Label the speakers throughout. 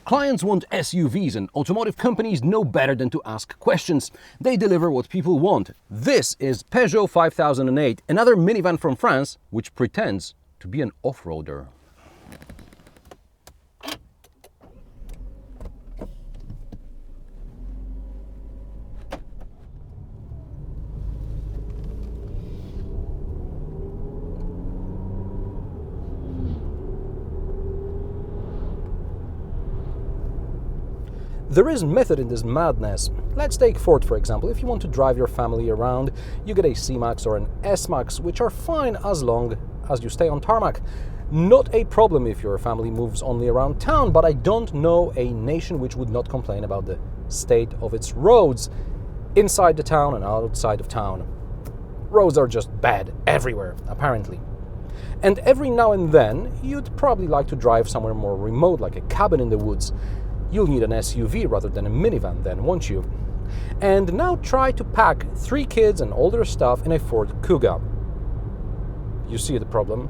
Speaker 1: Clients want SUVs and automotive companies know better than to ask questions. They deliver what people want. This is Peugeot 5008, another minivan from France which pretends to be an off-roader. There is method in this madness. Let's take Ford, for example. If you want to drive your family around, you get a C-Max or an S-Max, which are fine as long as you stay on tarmac. Not a problem if your family moves only around town, but I don't know a nation which would not complain about the state of its roads, inside the town and outside of town. Roads are just bad everywhere, apparently. And every now and then, you'd probably like to drive somewhere more remote, like a cabin in the woods. You'll need an SUV rather than a minivan then, won't you? And now try to pack 3 kids and older stuff in a Ford Kuga. You see the problem?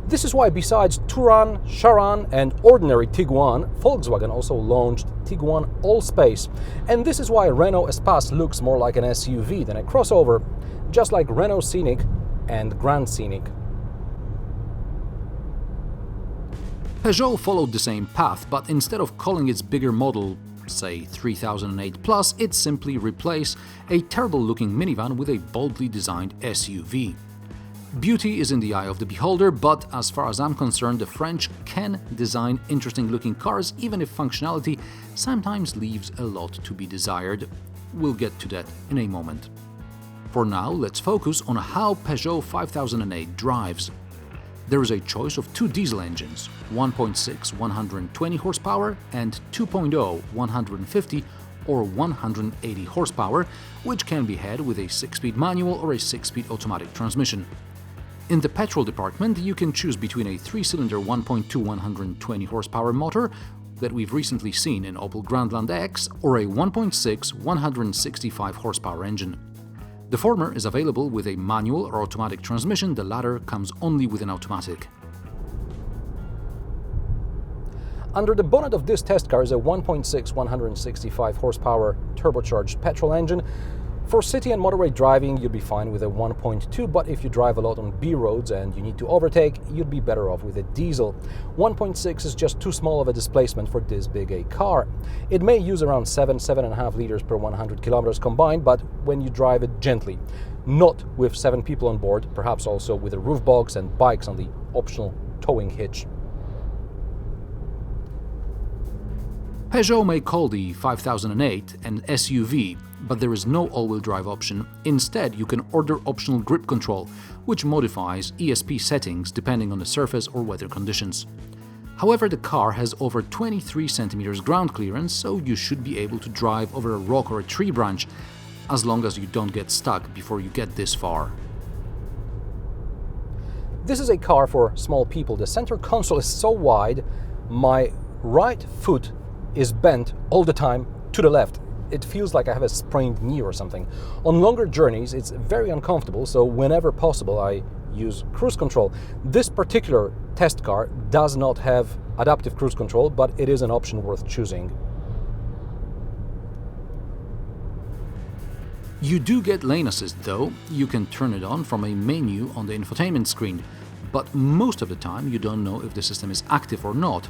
Speaker 1: This is why besides Touran, Sharan and ordinary Tiguan, Volkswagen also launched Tiguan Allspace. And this is why Renault Espace looks more like an SUV than a crossover, just like Renault Scenic and Grand Scenic.
Speaker 2: Peugeot followed the same path, but instead of calling its bigger model, say 3008 Plus, it simply replaced a terrible-looking minivan with a boldly designed SUV. Beauty is in the eye of the beholder, but as far as I'm concerned, the French can design interesting-looking cars, even if functionality sometimes leaves a lot to be desired. We'll get to that in a moment. For now, let's focus on how Peugeot 5008 drives. There is a choice of 2 diesel engines, 1.6 120 horsepower and 2.0 150 or 180 horsepower, which can be had with a 6-speed manual or a 6-speed automatic transmission. In the petrol department, you can choose between a 3-cylinder 1.2 120 horsepower motor that we've recently seen in Opel Grandland X or a 1.6 165 horsepower engine. The former is available with a manual or automatic transmission, the latter comes only with an automatic.
Speaker 1: Under the bonnet of this test car is a 1.6 165 horsepower turbocharged petrol engine. For city and motorway driving, you'd be fine with a 1.2, but if you drive a lot on B roads and you need to overtake, you'd be better off with a diesel. 1.6 is just too small of a displacement for this big a car. It may use around 7.5 liters per 100 kilometers combined, but when you drive it gently, not with 7 people on board, perhaps also with a roof box and bikes on the optional towing hitch.
Speaker 2: Peugeot may call the 5008 an SUV, but there is no all-wheel drive option. Instead, you can order optional grip control, which modifies ESP settings depending on the surface or weather conditions. However, the car has over 23 centimeters ground clearance, so you should be able to drive over a rock or a tree branch, as long as you don't get stuck before you get this far.
Speaker 1: This is a car for small people. The center console is so wide, my right foot is bent all the time to the left. It feels like I have a sprained knee or something. On longer journeys, it's very uncomfortable, so whenever possible, I use cruise control. This particular test car does not have adaptive cruise control, but it is an option worth choosing.
Speaker 2: You do get lane assist though. You can turn it on from a menu on the infotainment screen, but most of the time you don't know if the system is active or not.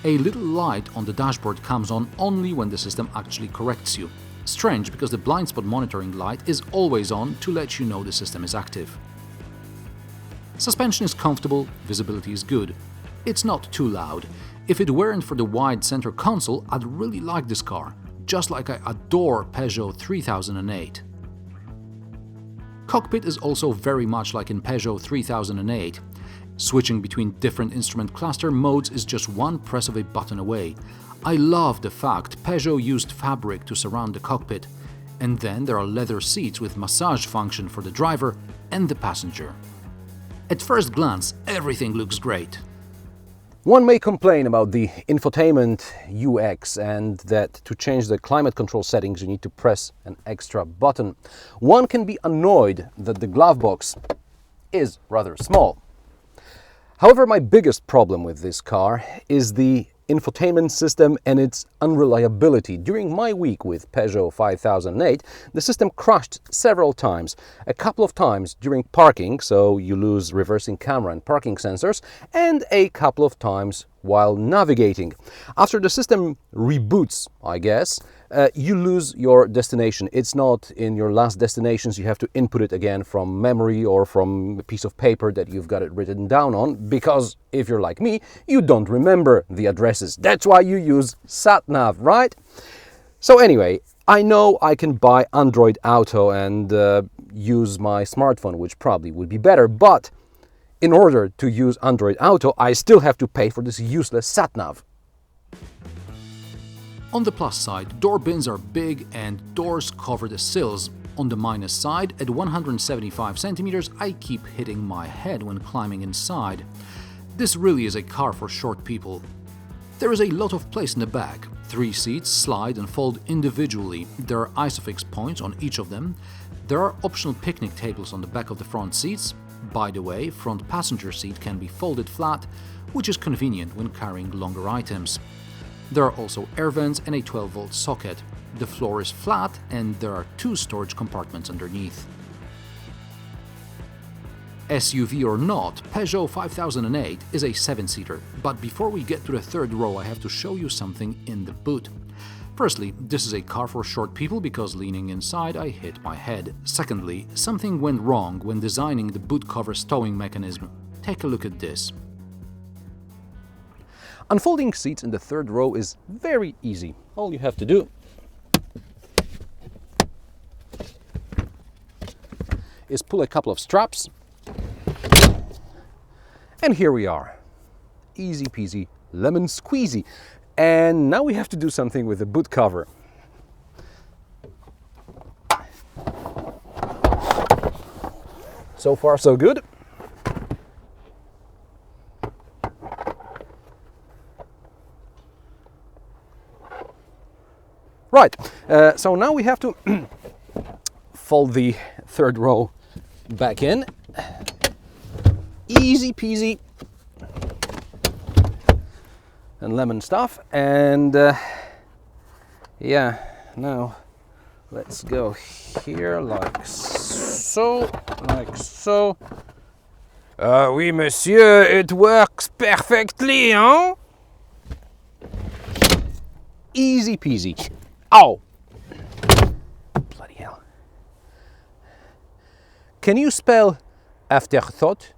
Speaker 2: A little light on the dashboard comes on only when the system actually corrects you. Strange, because the blind spot monitoring light is always on to let you know the system is active. Suspension is comfortable, visibility is good. It's not too loud. If it weren't for the wide center console, I'd really like this car, just like I adore Peugeot 3008. Cockpit is also very much like in Peugeot 3008. Switching between different instrument cluster modes is just one press of a button away. I love the fact Peugeot used fabric to surround the cockpit, and then there are leather seats with massage function for the driver and the passenger. At first glance, everything looks great.
Speaker 1: One may complain about the infotainment UX and that to change the climate control settings you need to press an extra button. One can be annoyed that the glove box is rather small. However, my biggest problem with this car is the infotainment system and its unreliability. During my week with Peugeot 5008, the system crashed several times. A couple of times during parking, so you lose reversing camera and parking sensors, and a couple of times while navigating. After the system reboots, I guess, you lose your destination. It's not in your last destinations. You have to input it again from memory or from a piece of paper that you've got it written down on, because if you're like me, you don't remember the addresses. That's why you use SatNav, right? So anyway, I know I can buy Android Auto and use my smartphone, which probably would be better, but in order to use Android Auto, I still have to pay for this useless SatNav.
Speaker 2: On the plus side, door bins are big and doors cover the sills. On the minus side, at 175 centimeters, I keep hitting my head when climbing inside. This really is a car for short people. There is a lot of place in the back. 3 seats slide and fold individually. There are isofix points on each of them. There are optional picnic tables on the back of the front seats. By the way, front passenger seat can be folded flat, which is convenient when carrying longer items. There are also air vents and a 12-volt socket. The floor is flat and there are 2 storage compartments underneath. SUV or not, Peugeot 5008 is a 7-seater, but before we get to the third row I have to show you something in the boot. Firstly, this is a car for short people because leaning inside I hit my head. Secondly, something went wrong when designing the boot cover stowing mechanism. Take a look at this.
Speaker 1: Unfolding seats in the third row is very easy. All you have to do is pull a couple of straps, and here we are. Easy peasy, lemon squeezy. And now we have to do something with the boot cover. So far, so good. Right, so now we have to fold the third row back in. Easy peasy and lemon stuff. And yeah, now let's go here like so, like so. Oui, monsieur, it works perfectly, huh? Easy peasy. Ow! Bloody hell. Can you spell afterthought?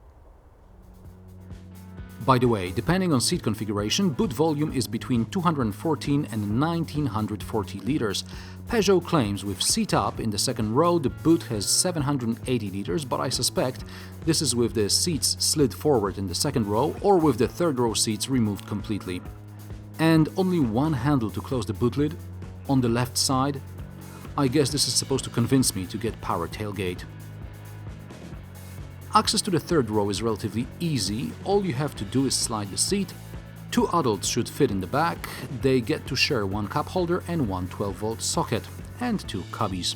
Speaker 2: By the way, depending on seat configuration, boot volume is between 214 and 1940 liters. Peugeot claims with seat up in the second row the boot has 780 liters, but I suspect this is with the seats slid forward in the second row or with the third row seats removed completely. And only one handle to close the boot lid, on the left side. I guess this is supposed to convince me to get power tailgate. Access to the third row is relatively easy. All you have to do is slide the seat. 2 adults should fit in the back. They get to share 1 cup holder and 1 12-volt socket, and 2 cubbies.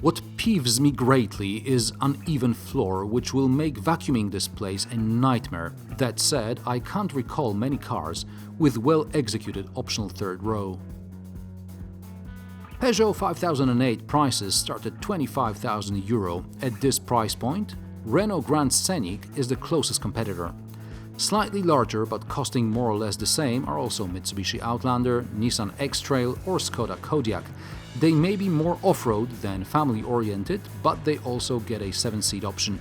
Speaker 2: What peeves me greatly is uneven floor, which will make vacuuming this place a nightmare. That said, I can't recall many cars with well-executed optional third row. Peugeot 5008 prices start at €25,000. At this price point, Renault Grand Scenic is the closest competitor. Slightly larger but costing more or less the same are also Mitsubishi Outlander, Nissan X-Trail or Skoda Kodiaq. They may be more off-road than family-oriented, but they also get a 7-seat option.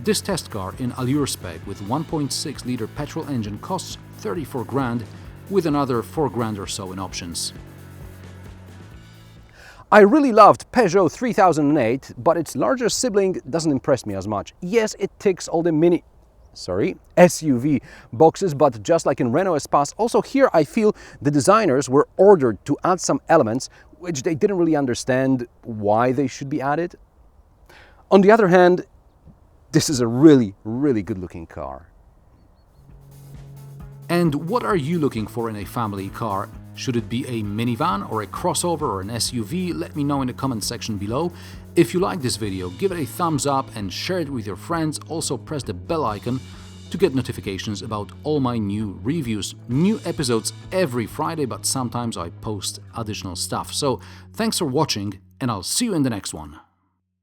Speaker 2: This test car in Allure spec with 1.6-liter petrol engine costs 34 grand, with another 4 grand or so in options.
Speaker 1: I really loved Peugeot 3008, but its larger sibling doesn't impress me as much. Yes, it ticks all the SUV boxes, but just like in Renault Espace, also here I feel the designers were ordered to add some elements which they didn't really understand why they should be added. On the other hand, this is a really, really good looking car.
Speaker 2: And what are you looking for in a family car? Should it be a minivan or a crossover or an SUV? Let me know in the comment section below. If you like this video, give it a thumbs up and share it with your friends. Also press the bell icon to get notifications about all my new reviews. New episodes every Friday, but sometimes I post additional stuff. So thanks for watching, and I'll see you in the next one.